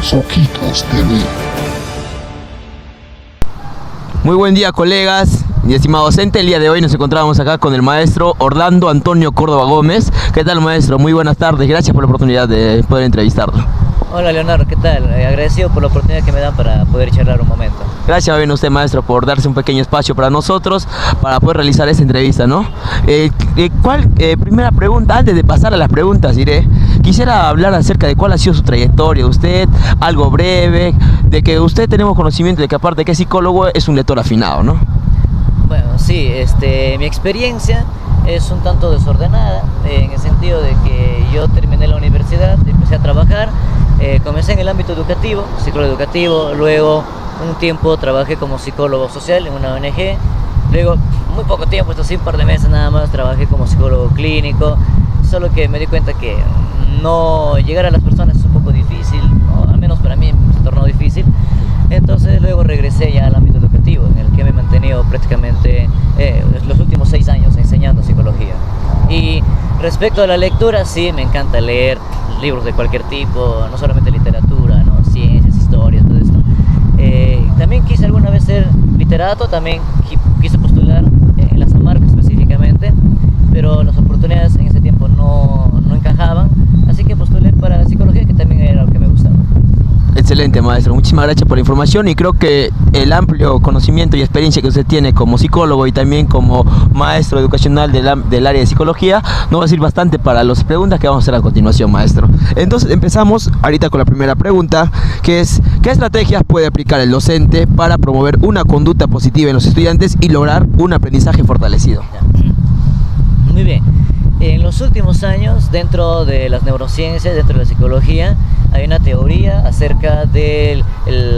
Los Ojitos TV. Muy buen día, colegas y estimado docente. El día de hoy nos encontramos acá con el maestro Orlando Antonio Córdoba Gómez. ¿Qué tal, maestro? Muy buenas tardes, gracias por la oportunidad de poder entrevistarlo. Hola Leonardo, ¿qué tal? Agradecido por la oportunidad que me dan para poder charlar un momento. Gracias bien usted, maestro, por darse un pequeño espacio para nosotros, para poder realizar esta entrevista, ¿no? Primera pregunta, antes de pasar a las preguntas, quisiera hablar acerca de cuál ha sido su trayectoria, usted, algo breve, de que usted tenemos conocimiento de que aparte de que es psicólogo, es un lector afinado, ¿no? Bueno, sí, mi experiencia es un tanto desordenada, en el sentido de que yo terminé la universidad, empecé a trabajar, comencé en el ámbito educativo, psicólogo educativo, luego un tiempo trabajé como psicólogo social en una ONG, luego muy poco tiempo, esto sí, un par de meses nada más, trabajé como psicólogo clínico, solo que me di cuenta que no llegar a las personas es un poco difícil, o al menos para mí se tornó difícil. Entonces luego regresé ya al ámbito educativo, en el que me he mantenido prácticamente los últimos 6 años enseñando psicología. Y respecto a la lectura, sí, me encanta leer libros de cualquier tipo, no solamente literatura, ¿no? Ciencias, historia, todo esto. También quise alguna vez ser literato, también quise postular en la San Marcos específicamente, pero las oportunidades en ese tiempo no encajaban, así que postulé para psicología, que también era lo que me gustaba. Excelente, maestro, muchísimas gracias por la información, y creo que el amplio conocimiento y experiencia que usted tiene como psicólogo y también como maestro educacional del área de psicología nos va a servir bastante para las preguntas que vamos a hacer a continuación, maestro. Entonces empezamos ahorita con la primera pregunta, que es: ¿qué estrategias puede aplicar el docente para promover una conducta positiva en los estudiantes y lograr un aprendizaje fortalecido? Muy bien. En los últimos años, dentro de las neurociencias, dentro de la psicología, hay una teoría acerca del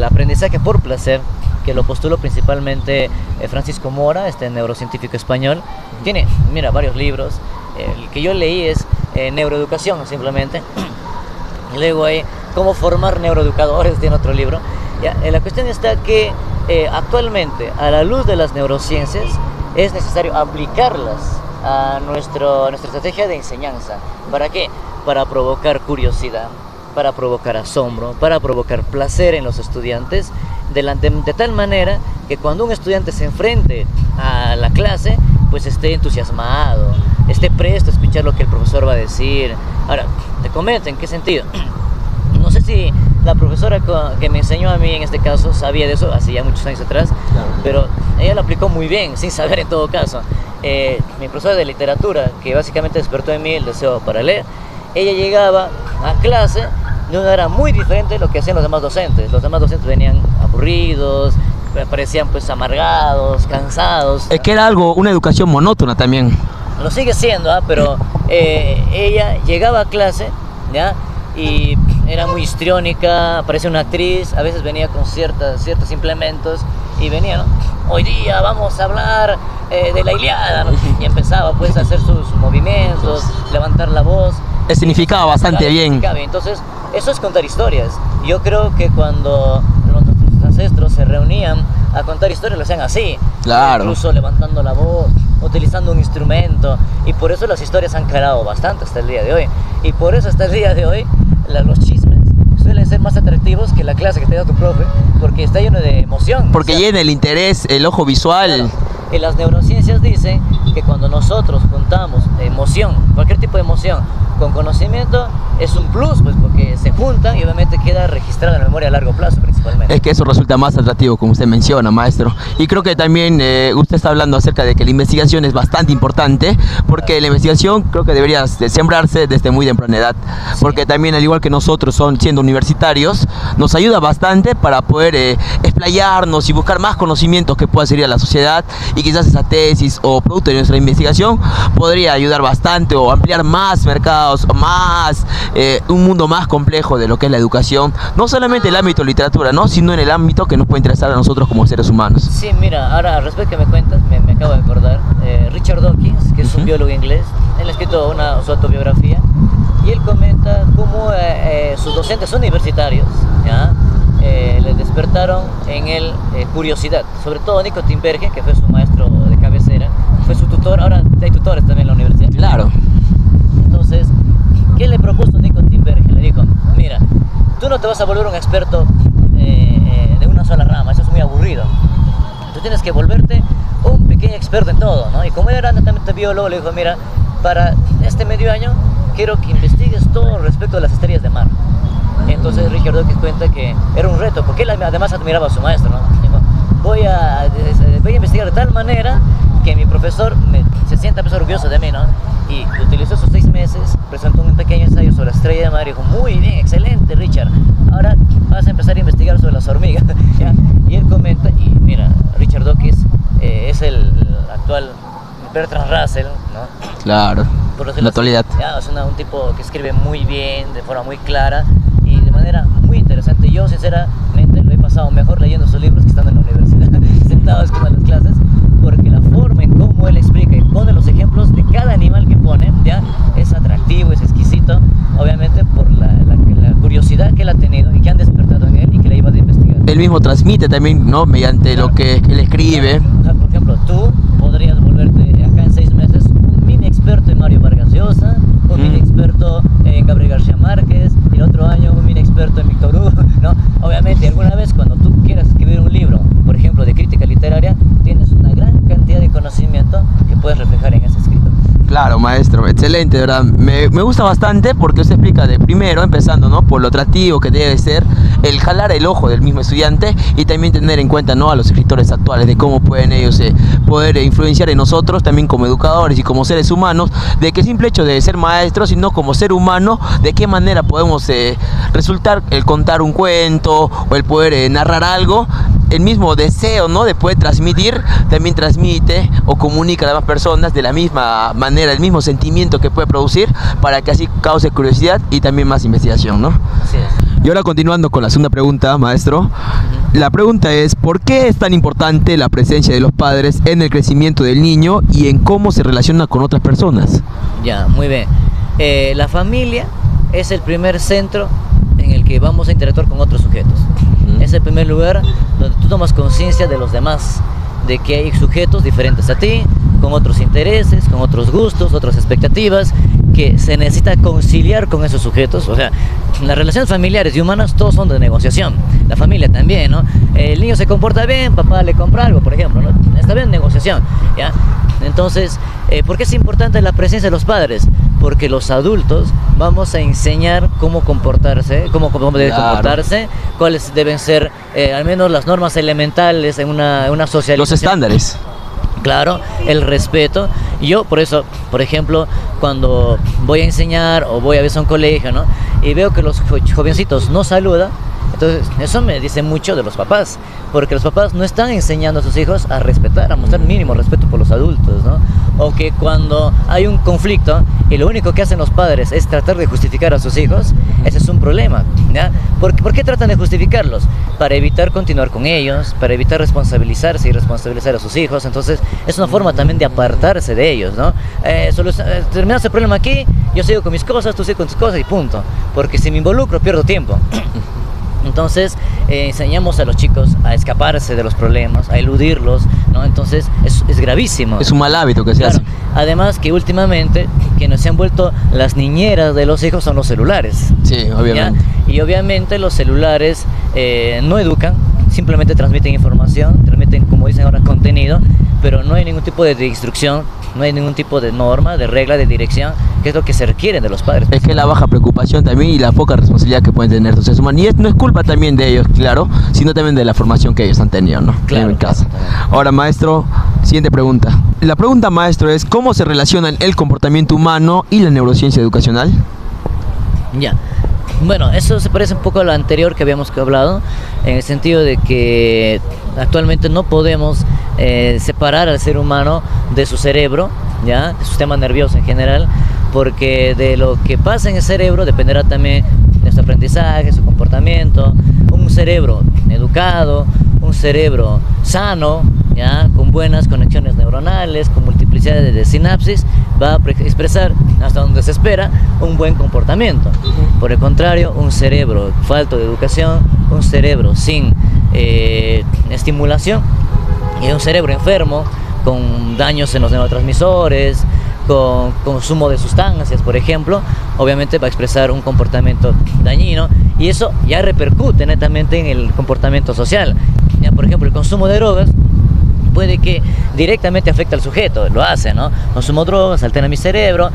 aprendizaje por placer, que lo postuló principalmente Francisco Mora, este neurocientífico español. Tiene, mira, varios libros. El que yo leí es Neuroeducación, simplemente. Luego hay Cómo formar neuroeducadores, tiene otro libro. Ya, la cuestión está que actualmente, a la luz de las neurociencias, es necesario aplicarlas a nuestra estrategia de enseñanza. ¿Para qué? Para provocar curiosidad, para provocar asombro, para provocar placer en los estudiantes, de tal manera que cuando un estudiante se enfrente a la clase, pues esté entusiasmado, esté presto a escuchar lo que el profesor va a decir. Ahora, te comento en qué sentido. No sé si la profesora que me enseñó a mí en este caso sabía de eso, hace ya muchos años atrás, claro, pero ella lo aplicó muy bien, sin saber en todo caso. Mi profesora de literatura, que básicamente despertó en mí el deseo para leer, ella llegaba a clase de una manera muy diferente de lo que hacían los demás docentes. Los demás docentes venían aburridos, parecían pues amargados, cansados. Es que era una educación monótona también. Lo sigue siendo, pero ella llegaba a clase, ¿ya? Y era muy histriónica, parecía una actriz, a veces venía con ciertos implementos y venía, ¿no? Hoy día vamos a hablar de la Ilíada, ¿no? Y empezaba pues a hacer sus movimientos, levantar la voz. Significaba bastante bien. Entonces, eso es contar historias. Yo creo que cuando nuestros ancestros se reunían a contar historias, lo hacían así. Claro. Incluso levantando la voz, utilizando un instrumento. Y por eso las historias han calado bastante hasta el día de hoy. Y por eso hasta el día de hoy los chismes suelen ser más atractivos que la clase que te da tu profe, porque está lleno de emoción. Porque llena el interés, el ojo visual. Claro. Y las neurociencias dicen que cuando nosotros juntamos emoción, cualquier tipo de emoción, con conocimiento, es un plus, pues porque se juntan y obviamente queda registrada en la memoria a largo plazo principalmente. Es que eso resulta más atractivo, como usted menciona, maestro. Y creo que también usted está hablando acerca de que la investigación es bastante importante, porque la investigación creo que debería sembrarse desde muy temprana edad, porque también, al igual que nosotros siendo universitarios, nos ayuda bastante para poder explayarnos y buscar más conocimientos que pueda servir a la sociedad, y quizás esa tesis o producto de nuestra investigación podría ayudar bastante o ampliar más mercados, o más un mundo más complejo de lo que es la educación, no solamente en el ámbito de literatura, ¿no? Sino en el ámbito que nos puede interesar a nosotros como seres humanos. Sí, mira, ahora respecto que me cuentas, me acabo de acordar, Richard Dawkins, que es un biólogo inglés, él ha escrito su autobiografía, y él comenta cómo sus docentes universitarios, ¿ya? Le despertaron en él curiosidad, sobre todo Nico Tinbergen, que fue su maestro de cabecera, fue su tutor. Ahora hay tutores también en la universidad. Claro. Entonces, ¿qué le propuso Nico Tinbergen? Le dijo: mira, tú no te vas a volver un experto de una sola rama, eso es muy aburrido. Tú tienes que volverte un pequeño experto en todo, ¿no? Y como él era netamente biólogo, le dijo, mira, para este medio año quiero que investigues todo respecto a las estrellas de mar. Entonces Richard Dawkins cuenta que era un reto, porque él además admiraba a su maestro, ¿no? Dijo, voy a investigar de tal manera que mi profesor se sienta pues, orgulloso de mí, ¿no? Y utilizó esos 6 meses, presentó un pequeño ensayo sobre la estrella de mar y dijo, muy bien, excelente Richard, ahora vas a empezar a investigar sobre las hormigas. ¿Ya? Y él comenta, y mira, Richard Dawkins es el actual Bertrand Russell, ¿no? Claro, en la actualidad. Ya, es un tipo que escribe muy bien, de forma muy clara y de manera muy interesante. Yo sinceramente lo he pasado mejor leyendo sus libros que estando en la universidad, sentado escuchando las clases, porque la forma en cómo él explica y pone los ejemplos de cada animal que pone, ya, es atractivo, es exquisito, obviamente por la curiosidad que él ha tenido y que han despertado en él y que le iba a investigar. Él mismo transmite también, ¿no? Mediante lo que él escribe. Por ejemplo, tú podrías volverte acá en 6 meses un mini experto en Mario Vargas Llosa, un mini experto en Gabriel García Márquez, y el otro año un mini experto en Víctor Hugo, ¿no? Obviamente, alguna vez cuando tú quieras escribir un libro, por ejemplo, de crítica literaria, tienes una gran cantidad de conocimiento que puedes reflejar en ese escrito. Claro, maestro, excelente, de verdad. Me gusta bastante porque usted explica de primero, empezando, ¿no? Por lo atractivo que debe ser el jalar el ojo del mismo estudiante y también tener en cuenta, ¿no? A los escritores actuales, de cómo pueden ellos poder influenciar en nosotros también como educadores y como seres humanos, de que simple hecho de ser maestros, sino como ser humano, de qué manera podemos resultar el contar un cuento o el poder narrar algo. El mismo deseo, ¿no? De poder transmitir, también transmite o comunica a las demás personas de la misma manera, el mismo sentimiento que puede producir para que así cause curiosidad y también más investigación, ¿no? Así es. Y ahora continuando con la segunda pregunta, maestro. La pregunta es, ¿por qué es tan importante la presencia de los padres en el crecimiento del niño y en cómo se relaciona con otras personas? Ya, muy bien. La familia es el primer centro en el que vamos a interactuar con otros sujetos. Es el primer lugar donde tú tomas conciencia de los demás, de que hay sujetos diferentes a ti, con otros intereses, con otros gustos, otras expectativas, que se necesita conciliar con esos sujetos. O sea, las relaciones familiares y humanas todos son de negociación, la familia también, ¿no? El niño se comporta bien, papá le compra algo, por ejemplo, ¿no? Está bien, negociación, ¿ya? Entonces, ¿por qué es importante la presencia de los padres? Porque los adultos vamos a enseñar cómo comportarse, cómo debe comportarse, cuáles deben ser al menos las normas elementales en una socialización. Los estándares. Claro, el respeto. Yo, por eso, por ejemplo, cuando voy a enseñar o voy a veces a un colegio, ¿no? Y veo que los jovencitos no saludan, entonces eso me dice mucho de los papás, porque los papás no están enseñando a sus hijos a respetar, a mostrar mínimo respeto por los adultos, ¿no? O que cuando hay un conflicto y lo único que hacen los padres es tratar de justificar a sus hijos, ese es un problema, ¿ya? ¿Por qué tratan de justificarlos? Para evitar continuar con ellos, para evitar responsabilizarse y responsabilizar a sus hijos. Entonces es una forma también de apartarse de ellos, ¿no? Terminaste el problema aquí, yo sigo con mis cosas, tú sigues con tus cosas y punto, porque si me involucro pierdo tiempo. Entonces enseñamos a los chicos a escaparse de los problemas, a eludirlos, ¿no? Entonces es gravísimo. Es un mal hábito que se hace. Además que últimamente quienes se han vuelto las niñeras de los hijos son los celulares. Sí, obviamente. ¿Ya? Y obviamente los celulares no educan, simplemente transmiten información, transmiten, como dicen ahora, contenido, pero no hay ningún tipo de instrucción, no hay ningún tipo de norma, de regla, de dirección, que es lo que se requiere de los padres. Es que la baja preocupación también y la poca responsabilidad que pueden tener los seres humanos. Y no es culpa también de ellos, claro, sino también de la formación que ellos han tenido, ¿no? Claro, en casa. Claro. Ahora, maestro, siguiente pregunta. La pregunta, maestro, es ¿cómo se relacionan el comportamiento humano y la neurociencia educacional? Ya. Bueno, eso se parece un poco a lo anterior que habíamos hablado, en el sentido de que actualmente no podemos separar al ser humano de su cerebro, ¿ya? De su sistema nervioso en general, porque de lo que pasa en el cerebro dependerá también de su aprendizaje, su comportamiento. Un cerebro educado, un cerebro sano, ¿ya? Con buenas conexiones neuronales, con multiplicidad de sinapsis, va a expresar, hasta donde se espera, un buen comportamiento. Por el contrario, un cerebro falto de educación, un cerebro sin estimulación y un cerebro enfermo, con daños en los neurotransmisores, con consumo de sustancias, por ejemplo, obviamente va a expresar un comportamiento dañino y eso ya repercute netamente en el comportamiento social. Ya, por ejemplo, el consumo de drogas puede que directamente afecte al sujeto, lo hace, ¿no? Consumo drogas, altera mi cerebro,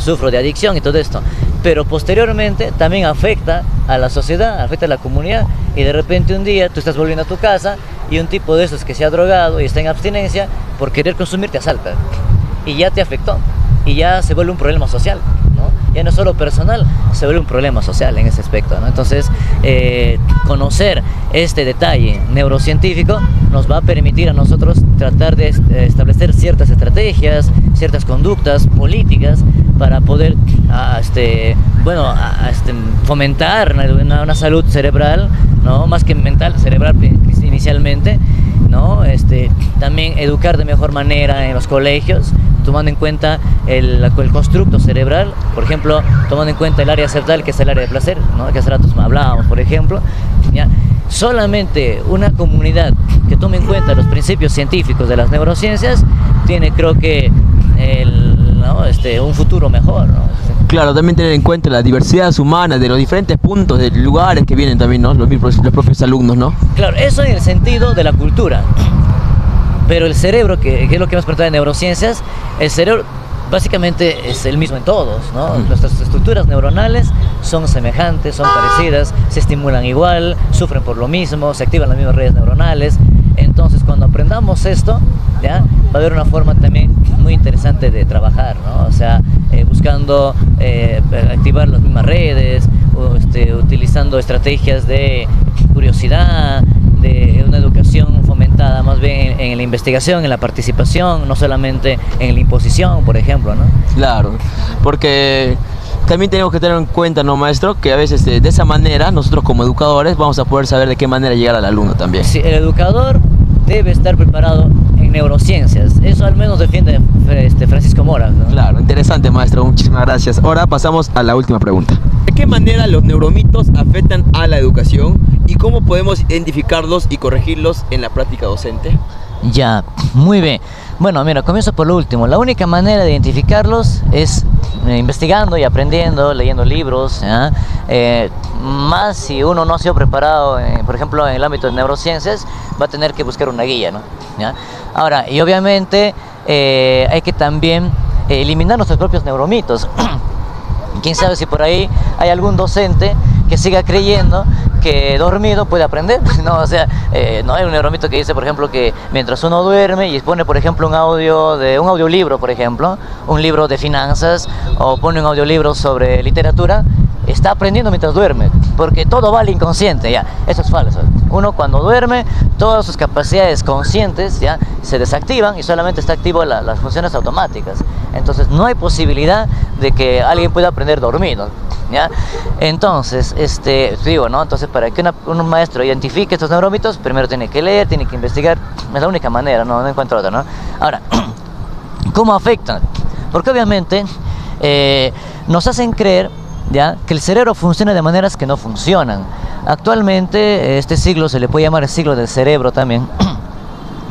sufro de adicción y todo esto. Pero posteriormente también afecta a la sociedad, afecta a la comunidad y de repente un día tú estás volviendo a tu casa y un tipo de esos que se ha drogado y está en abstinencia por querer consumir te asalta y ya te afectó y ya se vuelve un problema social, ¿no? Ya no es solo personal, se vuelve un problema social en ese aspecto, ¿no? Entonces, conocer este detalle neurocientífico nos va a permitir a nosotros tratar de establecer ciertas estrategias, ciertas conductas políticas para poder fomentar una salud cerebral, ¿no? Más que mental, cerebral inicialmente, ¿no? También educar de mejor manera en los colegios, tomando en cuenta el constructo cerebral, por ejemplo, tomando en cuenta el área cerebral, que es el área de placer, ¿no? Que hace rato hablábamos, por ejemplo, ¿ya? Solamente una comunidad que tome en cuenta los principios científicos de las neurociencias tiene, creo que, un futuro mejor, ¿no? Claro, también tener en cuenta la diversidad humana de los diferentes puntos, de lugares que vienen también, ¿no? Los propios alumnos, ¿no? Claro, eso en el sentido de la cultura. Pero el cerebro, que es lo que hemos preguntado en neurociencias, el cerebro básicamente es el mismo en todos, ¿no? Nuestras estructuras neuronales son semejantes, son parecidas, se estimulan igual, sufren por lo mismo, se activan las mismas redes neuronales. Entonces, cuando aprendamos esto, ¿ya? Va a haber una forma también muy interesante de trabajar, ¿no? O sea, buscando activar las mismas redes, utilizando estrategias de curiosidad, de una educación fomentada más bien en la investigación, en la participación, no solamente en la imposición, por ejemplo, ¿no? Claro, porque también tenemos que tener en cuenta, ¿no, maestro? Que a veces de esa manera, nosotros como educadores vamos a poder saber de qué manera llegar al alumno también. Sí, el educador debe estar preparado en neurociencias. Eso al menos defiende Francisco Mora, ¿no? Claro, interesante, maestro. Muchísimas gracias. Ahora pasamos a la última pregunta. ¿De qué manera los neuromitos afectan a la educación y cómo podemos identificarlos y corregirlos en la práctica docente? Ya, muy bien. Bueno, mira, comienzo por lo último. La única manera de identificarlos es investigando y aprendiendo, leyendo libros, ¿ya? Más si uno no ha sido preparado, por ejemplo, en el ámbito de neurociencias, va a tener que buscar una guía, ¿no? ¿Ya? Ahora, y obviamente hay que también eliminar nuestros propios neuromitos. Quién sabe si por ahí hay algún docente que siga creyendo que dormido puede aprender, ¿no? O sea, no hay un neuromito que dice, por ejemplo, que mientras uno duerme y pone, por ejemplo, un audiolibro, por ejemplo, un libro de finanzas, o pone un audiolibro sobre literatura, está aprendiendo mientras duerme, porque todo va al inconsciente, ya. Eso es falso. Uno cuando duerme, todas sus capacidades conscientes ya se desactivan y solamente está activo las funciones automáticas. Entonces no hay posibilidad de que alguien pueda aprender dormido, ¿ya? Entonces, digo, ¿no? Entonces, para que un maestro identifique estos neuromitos, primero tiene que leer, tiene que investigar. Es la única manera, no encuentro otra, ¿no? Ahora, ¿cómo afectan? Porque obviamente nos hacen creer, ¿ya?, que el cerebro funciona de maneras que no funcionan. Actualmente, este siglo se le puede llamar el siglo del cerebro también,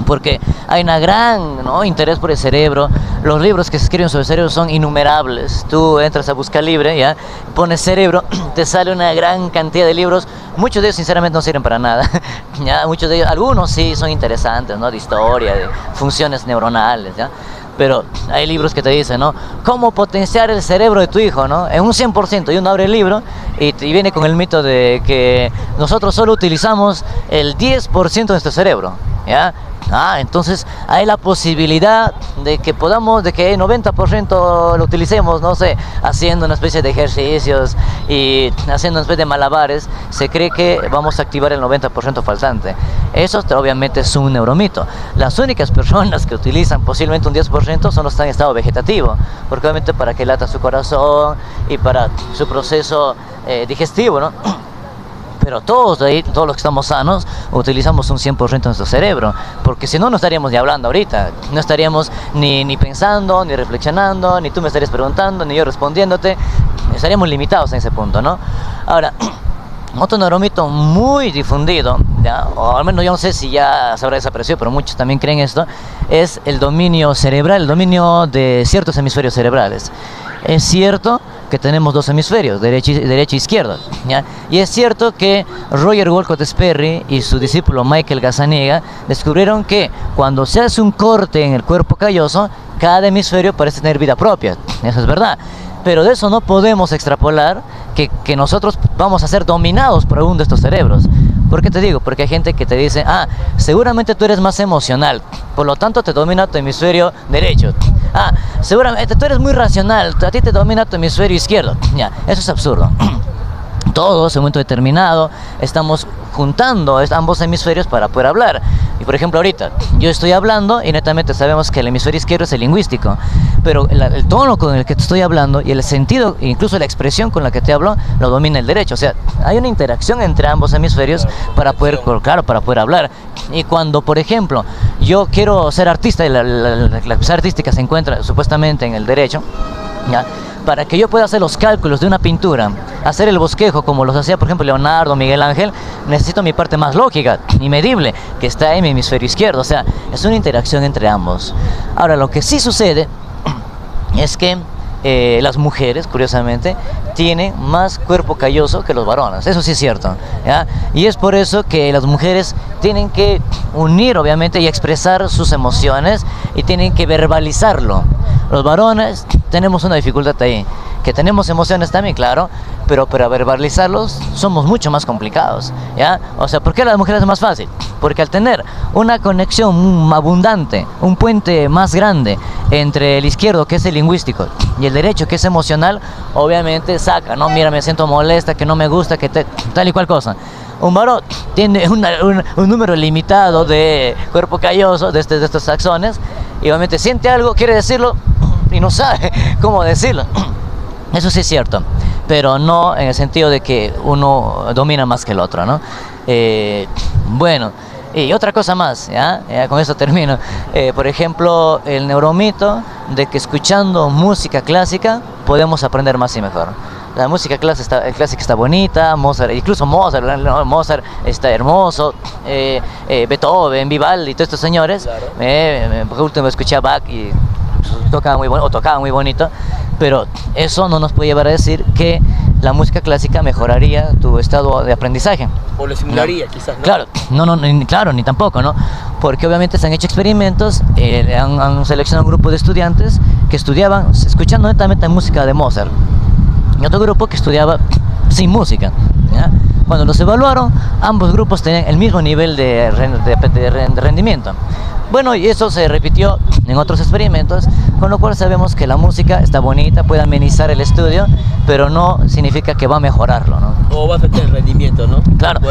porque hay una gran, ¿no?, interés por el cerebro. Los libros que se escriben sobre el cerebro son innumerables. Tú entras a Busca Libre, ¿ya?, pones cerebro, te sale una gran cantidad de libros. Muchos de ellos sinceramente no sirven para nada, ¿ya? Muchos de ellos, algunos sí son interesantes, ¿no?, de historia, de funciones neuronales, ¿ya? Pero hay libros que te dicen, ¿no?, cómo potenciar el cerebro de tu hijo, ¿no?, en un 100%. Y uno abre el libro y viene con el mito de que nosotros solo utilizamos el 10% de nuestro cerebro, ¿ya? Entonces hay la posibilidad de que el 90% lo utilicemos, no sé, haciendo una especie de ejercicios y haciendo una especie de malabares. Se cree que vamos a activar el 90% faltante. Eso obviamente es un neuromito. Las únicas personas que utilizan posiblemente un 10% son los que están en estado vegetativo, porque obviamente para que lata su corazón y para su proceso digestivo, ¿no? Pero todos los que estamos sanos utilizamos un 100% de nuestro cerebro, porque si no, no estaríamos ni hablando ahorita, no estaríamos ni pensando, ni reflexionando, ni tú me estarías preguntando, ni yo respondiéndote, estaríamos limitados en ese punto, ¿no? Ahora, otro neuromito muy difundido, ¿ya?, o al menos yo no sé si ya se habrá desaparecido, pero muchos también creen esto, es el dominio cerebral, el dominio de ciertos hemisferios cerebrales. Es cierto que tenemos dos hemisferios, derecha e izquierda, ¿ya? Y es cierto que Roger Wolcott Sperry y su discípulo Michael Gazzaniga descubrieron que cuando se hace un corte en el cuerpo calloso, cada hemisferio parece tener vida propia. Eso es verdad. Pero de eso no podemos extrapolar que nosotros vamos a ser dominados por alguno de estos cerebros. ¿Por qué te digo? Porque hay gente que te dice, seguramente tú eres más emocional, por lo tanto te domina tu hemisferio derecho. Seguramente tú eres muy racional, a ti te domina tu hemisferio izquierdo. Ya, eso es absurdo. Todos en un momento determinado estamos juntando ambos hemisferios para poder hablar. Y por ejemplo ahorita, yo estoy hablando y netamente sabemos que el hemisferio izquierdo es el lingüístico, pero el tono con el que te estoy hablando y el sentido, incluso la expresión con la que te hablo, lo domina el derecho. O sea, hay una interacción entre ambos hemisferios para poder, claro, para poder hablar. Y cuando, por ejemplo, yo quiero ser artista y la capacidad artística se encuentra supuestamente en el derecho, ¿ya? Para que yo pueda hacer los cálculos de una pintura, hacer el bosquejo como los hacía por ejemplo Leonardo, Miguel Ángel, necesito mi parte más lógica y medible, que está en mi hemisferio izquierdo. O sea, es una interacción entre ambos. Ahora, lo que sí sucede es que las mujeres, curiosamente, tienen más cuerpo calloso que los varones. Eso sí es cierto, ¿ya? Y es por eso que las mujeres tienen que unir, obviamente, y expresar sus emociones y tienen que verbalizarlo. Los varones tenemos una dificultad ahí, que tenemos emociones también, claro, pero para verbalizarlos somos mucho más complicados, ¿ya? O sea, ¿por qué a las mujeres es más fácil? Porque al tener una conexión abundante, un puente más grande entre el izquierdo, que es el lingüístico, y el derecho, que es emocional, obviamente saca, ¿no? Mira, me siento molesta, que no me gusta, que tal y cual cosa. Un varón tiene un número limitado de cuerpo calloso, de estos axones, y obviamente siente algo, quiere decirlo, y no sabe cómo decirlo. Eso sí es cierto, pero no en el sentido de que uno domina más que el otro, ¿no? Bueno, y otra cosa más, ¿ya? Con eso termino. Por ejemplo, el neuromito de que escuchando música clásica podemos aprender más y mejor. La música clásica está bonita, Mozart, incluso Mozart, ¿no? Mozart está hermoso, Beethoven, Vivaldi, todos estos señores. Claro. Por último escuché a Bach y tocaba muy bonito, pero eso no nos puede llevar a decir que la música clásica mejoraría tu estado de aprendizaje. O lo simularía, no, quizás, ¿no? Claro, claro, ni tampoco, ¿no? Porque obviamente se han hecho experimentos, han seleccionado un grupo de estudiantes que estudiaban escuchando netamente música de Mozart, y otro grupo que estudiaba sin música, ¿ya? Cuando los evaluaron, ambos grupos tenían el mismo nivel de rendimiento. Bueno, y eso se repitió en otros experimentos, con lo cual sabemos que la música está bonita, puede amenizar el estudio, pero no significa que va a mejorarlo, ¿no? O vas a tener rendimiento, ¿no? Claro.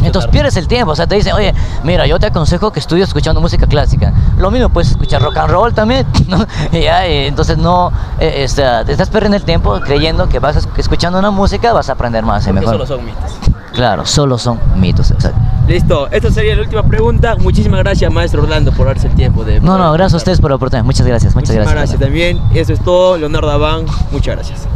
Entonces pierdes el tiempo, o sea, te dicen, oye, mira, yo te aconsejo que estudies escuchando música clásica. Lo mismo puedes escuchar rock and roll también, ¿no? Entonces no, te estás perdiendo el tiempo creyendo que escuchando una música vas a aprender más y mejor. Solo son mitos. Claro, solo son mitos, exacto. Listo, esta sería la última pregunta. Muchísimas gracias, maestro Orlando, por darse el tiempo de... No, gracias a ustedes por la oportunidad. Muchas gracias. Muchísimas gracias también. Eso es todo, Leonardo Abán. Muchas gracias.